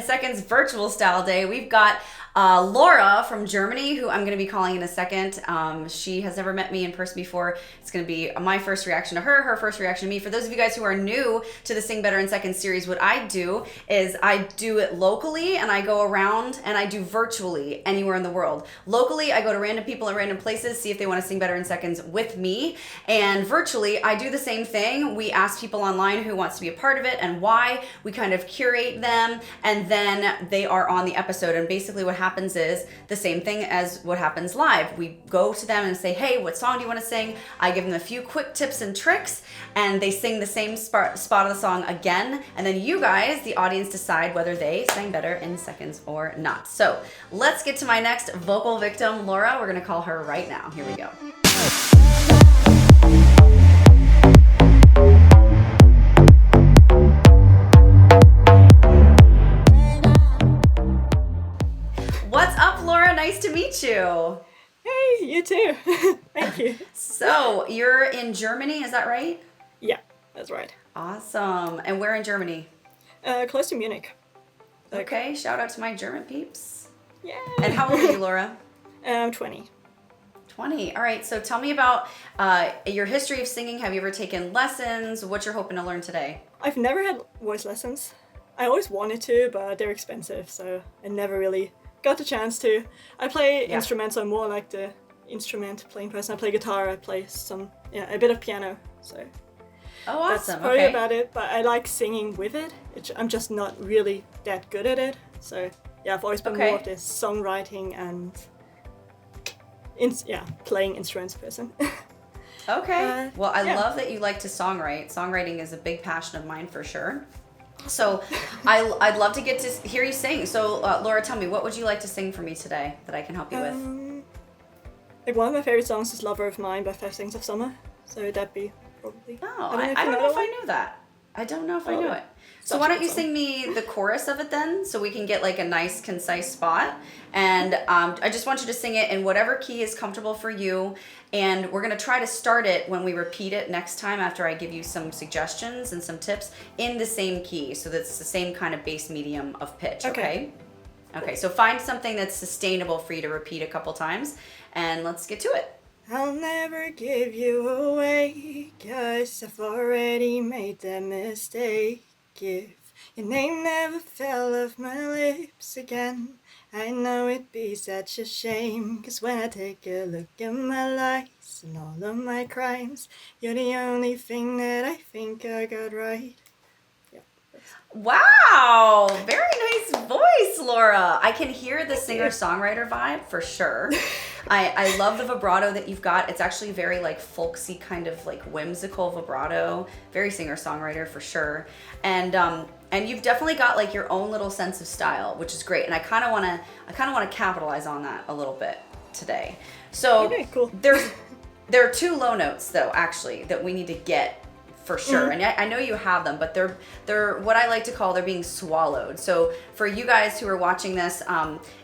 Seconds virtual style day. We've got Laura from Germany, who I'm going to be calling in a second. She has never met me in person before. It's going to be my first reaction to her, her first reaction to me. For those of you guys who are new to the Sing Better in Seconds series, what I do is I do it locally and I go around and I do virtually anywhere in the world. Locally, I go to random people in random places, see if they want to sing better in seconds with me. And virtually, I do the same thing. We ask people online who wants to be a part of it and why. We kind of curate them and then they are on the episode. And basically what happens is the same thing as what happens live. We go to them and say, hey, what song do you want to sing? I give them a few quick tips and tricks and they sing the same spot of the song again. And then you guys, the audience, decide whether they sang better in seconds or not. So let's get to my next vocal victim, Laura. We're going to call her right now. Here we go. What's up, Laura? Nice to meet you. Hey, you too. Thank you. So, you're in Germany, is that right? Yeah, that's right. Awesome. And where in Germany? Close to Munich. Okay, shout out to my German peeps. Yeah. And how old are you, Laura? 20. 20. All right, so tell me about your history of singing. Have you ever taken lessons? What you're hoping to learn today? I've never had voice lessons. I always wanted to, but they're expensive, so I never really got the chance to. I play instruments, I'm more like the instrument playing person. I play guitar, I play a bit of piano, so oh, awesome. That's probably about it, but I like singing with it. I'm just not really that good at it, so yeah, I've always been more of this songwriting and playing instruments person. Okay. Well, I love that you like to songwrite. Songwriting is a big passion of mine for sure. So I'd love to get to hear you sing. So Laura, tell me, what would you like to sing for me today that I can help you with? Like one of my favorite songs is Lover of Mine by Five Seconds of Summer. So that'd be probably... Oh, I don't know if I knew that. I don't know if I knew it. So why don't you sing me the chorus of it then, so we can get like a nice, concise spot. And I just want you to sing it in whatever key is comfortable for you. And we're going to try to start it when we repeat it next time after I give you some suggestions and some tips in the same key. So that's the same kind of bass medium of pitch, okay? Okay, so find something that's sustainable for you to repeat a couple times. And let's get to it. I'll never give you away, 'cause I've already made that mistake. If your name never fell off my lips again, I know it'd be such a shame. 'Cause when I take a look at my lies and all of my crimes, you're the only thing that I think I got right. Wow, very nice voice, Laura. I can hear the singer-songwriter vibe for sure. I love the vibrato that you've got. It's actually very like folksy, kind of like whimsical vibrato. Very singer-songwriter for sure. And you've definitely got like your own little sense of style, which is great. And I kind of want to capitalize on that a little bit today. So cool. There are two low notes though, actually, that we need to get for sure. And I know you have them, but they're what I like to call they're being swallowed. So for you guys who are watching this,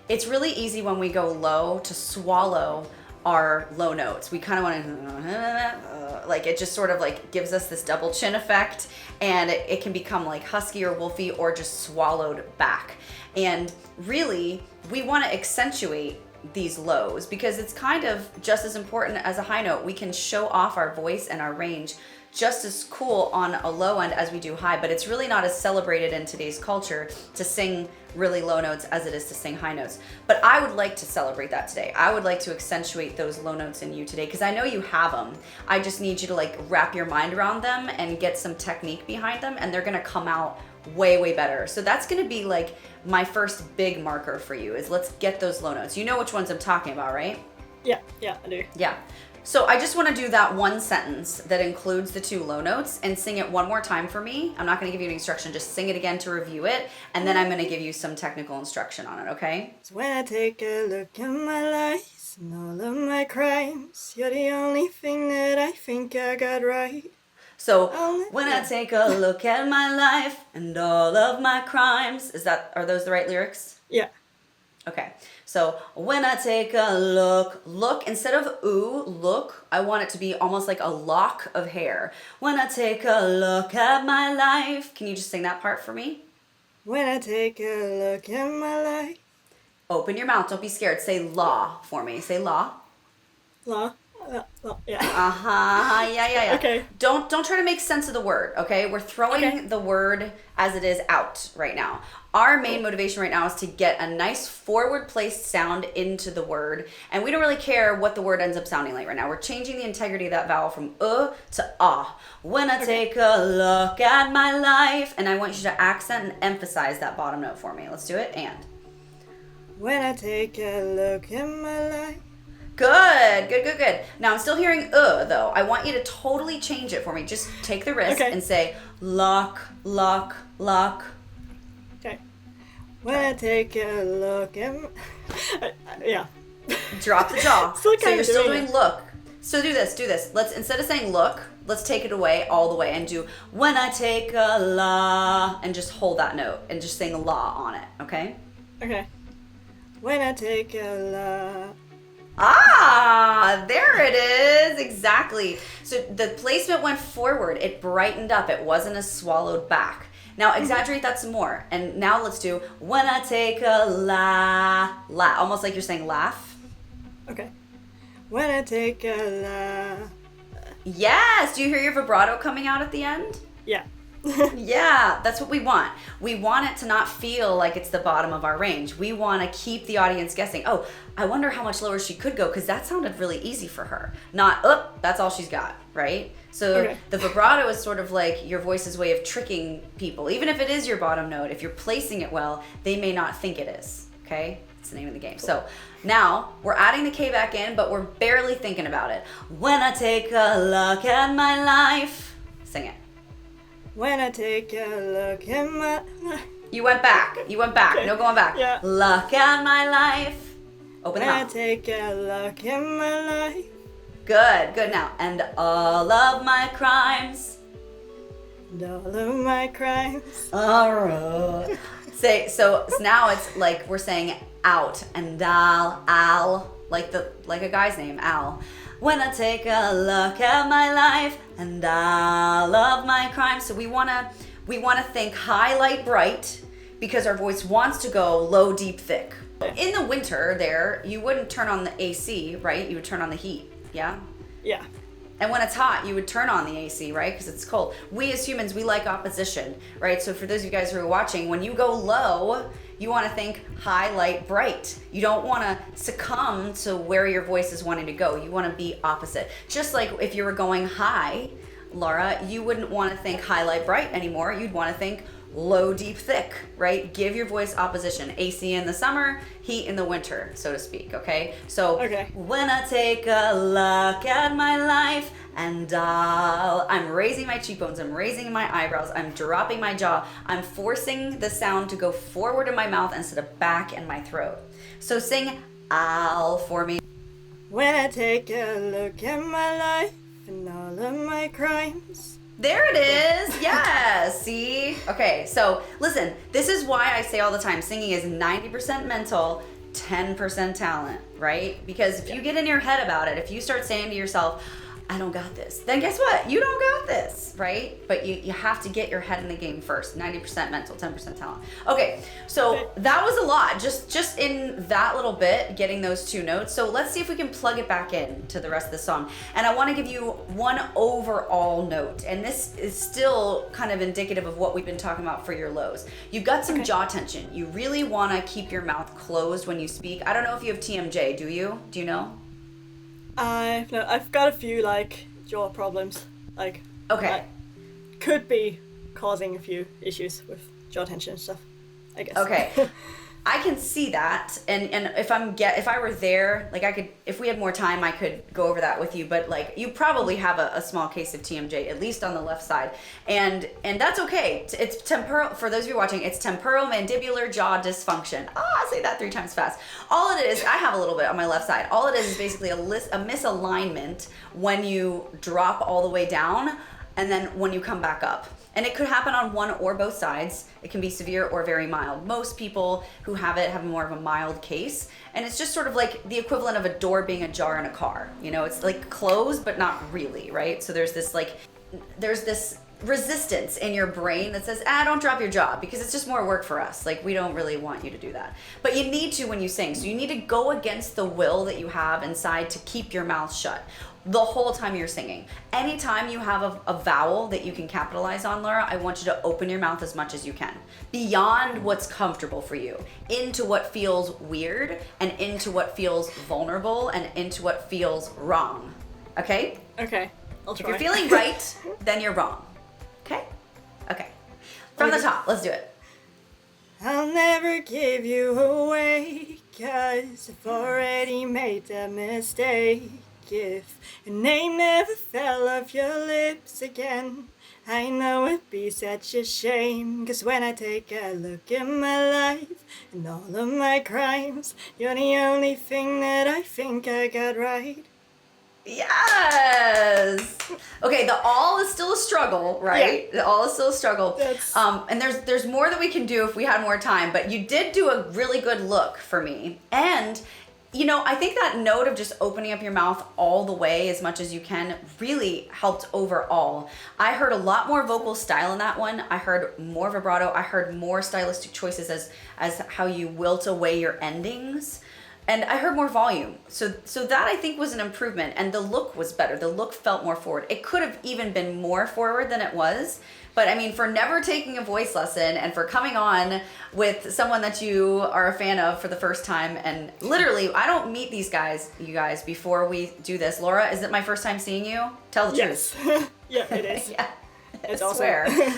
it's really easy when we go low to swallow our low notes. We kind of want to like it just sort of like gives us this double chin effect, and it can become like husky or wolfy or just swallowed back. And really, we want to accentuate these lows because it's kind of just as important as a high note. We can show off our voice and our range just as cool on a low end as we do high, but it's really not as celebrated in today's culture to sing really low notes as it is to sing high notes. But I would like to celebrate that today. I would like to accentuate those low notes in you today because I know you have them. I just need you to like wrap your mind around them and get some technique behind them, and they're gonna come out way, way better. So that's gonna be like my first big marker for you is let's get those low notes. You know which ones I'm talking about, right? Yeah, I do. Yeah. So I just want to do that one sentence that includes the two low notes and sing it one more time for me. I'm not going to give you an instruction, just sing it again to review it, and then I'm going to give you some technical instruction on it, okay? So when I take a look at my lies and all of my crimes, you're the only thing that I think I got right. So when I take a look at my life and all of my crimes, are those the right lyrics? Yeah. Okay, so when I take a look, instead of ooh, look, I want it to be almost like a lock of hair. When I take a look at my life. Can you just sing that part for me? When I take a look at my life. Open your mouth. Don't be scared. Say law for me. Say law. La. Yeah. Uh-huh. Yeah. Okay. Don't try to make sense of the word, okay? We're throwing Okay. the word as it is out right now. Our main motivation right now is to get a nice forward placed sound into the word, and we don't really care what the word ends up sounding like right now. We're changing the integrity of that vowel from to ah. When I take a look at my life, and I want you to accent and emphasize that bottom note for me. Let's do it. And When I take a look at my life. Good. Now I'm still hearing though. I want you to totally change it for me. Just take the risk Okay. and say lock. Okay. When I take a look at yeah. Drop the jaw. Still So kinda you're still doing doing it. look. So do this. Let's, instead of saying look, let's take it away all the way and do when I take a la, and just hold that note and just sing la on it, okay? Okay. When I take a la. Ah, there it is. Exactly. So the placement went forward. It brightened up. It wasn't as swallowed back. Now exaggerate that some more. And now let's do when I take a la. Almost like you're saying laugh. Okay. When I take a la. Yes. Do you hear your vibrato coming out at the end? Yeah. Yeah, that's what we want. We want it to not feel like it's the bottom of our range. We want to keep the audience guessing. Oh, I wonder how much lower she could go because that sounded really easy for her. Not, that's all she's got, right? So Okay. the vibrato is sort of like your voice's way of tricking people. Even if it is your bottom note, if you're placing it well, they may not think it is, okay? It's the name of the game. So now we're adding the K back in, but we're barely thinking about it. When I take a look at my life, sing it. When I take a look at my. You went back. Okay. No going back. Yeah. Look at my life. Open the When I mouth. take a look at my life. Good now. And all of my crimes. And all of my crimes. Alright. So now it's like we're saying out and Al, like a guy's name, Al. When I take a look at my life and all of my crimes. So we wanna think high, light, bright, because our voice wants to go low, deep, thick. In the winter there, you wouldn't turn on the AC, right? You would turn on the heat, yeah? Yeah. And when it's hot, you would turn on the AC, right? Because it's cold. We as humans, we like opposition, right? So for those of you guys who are watching, when you go low, you want to think high, light, bright. You don't want to succumb to where your voice is wanting to go. You want to be opposite. Just like if you were going high, Laura, you wouldn't want to think high, light, bright anymore. You'd want to think low, deep, thick, right? Give your voice opposition. AC in the summer, heat in the winter, so to speak, okay? So Okay. when I take a look at my life and I'm raising my cheekbones, I'm raising my eyebrows, I'm dropping my jaw, I'm forcing the sound to go forward in my mouth instead of back in my throat. So sing Al for me. When I take a look at my life and all of my crimes. There it is. Yes. See? Okay, so listen, this is why I say all the time singing is 90% mental, 10% talent, right? Because if you get in your head about it, if you start saying to yourself, I don't got this, then guess what? You don't got this, right? But you have to get your head in the game first. 90% mental, 10% talent. Okay, so that was a lot. Just in that little bit, getting those two notes. So let's see if we can plug it back in to the rest of the song. And I want to give you one overall note. And this is still kind of indicative of what we've been talking about for your lows. You've got some jaw tension. You really want to keep your mouth closed when you speak. I don't know if you have TMJ, do you? Do you know? I've got a few like jaw problems. Like Okay. that could be causing a few issues with jaw tension and stuff, I guess. Okay. I can see that, and if I were there, like I could, if we had more time, I could go over that with you. But like, you probably have a small case of TMJ, at least on the left side, and that's okay. It's temporal. For those of you watching, it's temporal mandibular jaw dysfunction. I'll say that 3 times fast. All it is, I have a little bit on my left side. All it is basically a misalignment when you drop all the way down, and then when you come back up. And it could happen on one or both sides. It can be severe or very mild. Most people who have it have more of a mild case. And it's just sort of like the equivalent of a door being ajar in a car. You know, it's like closed, but not really, right? So there's this like there's this resistance in your brain that says, don't drop your jaw, because it's just more work for us. Like, we don't really want you to do that. But you need to when you sing. So you need to go against the will that you have inside to keep your mouth shut the whole time you're singing. Anytime you have a vowel that you can capitalize on, Laura, I want you to open your mouth as much as you can. Beyond what's comfortable for you, into what feels weird, and into what feels vulnerable, and into what feels wrong. Okay? Okay. I'll try. If you're feeling right, then you're wrong. Okay? Okay. From the top, let's do it. I'll never give you away, 'cause I've already made that mistake. If your name never fell off your lips again, I know it'd be such a shame. 'Cause when I take a look at my life and all of my crimes, you're the only thing that I think I got right. Yes. Okay, the all is still a struggle, right? Yeah. The all is still a struggle. That's- And there's more that we can do if we had more time, but you did do a really good look for me. And you know, I think that note of just opening up your mouth all the way as much as you can really helped overall. I heard a lot more vocal style in that one. I heard more vibrato. I heard more stylistic choices as how you wilt away your endings. And I heard more volume. So that I think was an improvement, and the look was better. The look felt more forward. It could have even been more forward than it was. But I mean, for never taking a voice lesson and for coming on with someone that you are a fan of for the first time, and literally, I don't meet these guys, you guys, before we do this. Laura, is it my first time seeing you? Tell the Yes. truth. Yeah, it is. Yeah. It's I awesome. swear.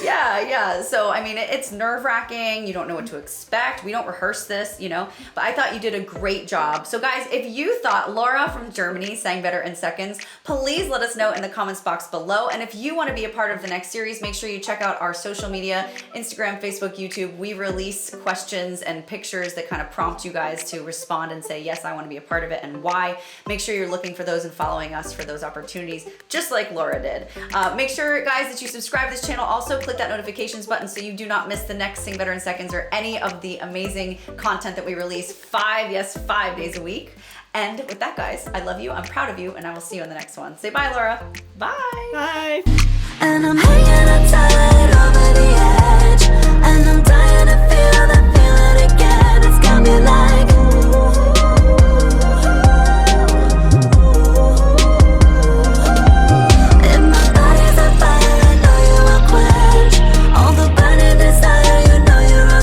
Yeah. So, I mean, it's nerve-wracking. You don't know what to expect. We don't rehearse this, you know. But I thought you did a great job. So, guys, if you thought Laura from Germany sang better in seconds, please let us know in the comments box below. And if you want to be a part of the next series, make sure you check out our social media, Instagram, Facebook, YouTube. We release questions and pictures that kind of prompt you guys to respond and say, yes, I want to be a part of it, and why. Make sure you're looking for those and following us for those opportunities, just like Laura did. Make sure, guys, that you subscribe to this channel. Also, click that notifications button so you do not miss the next Sing Better in Seconds or any of the amazing content that we release 5 days a week. And with that, guys, I love you. I'm proud of you, and I will see you in the next one. Say bye, Laura. Bye. Bye. And I'm hanging outside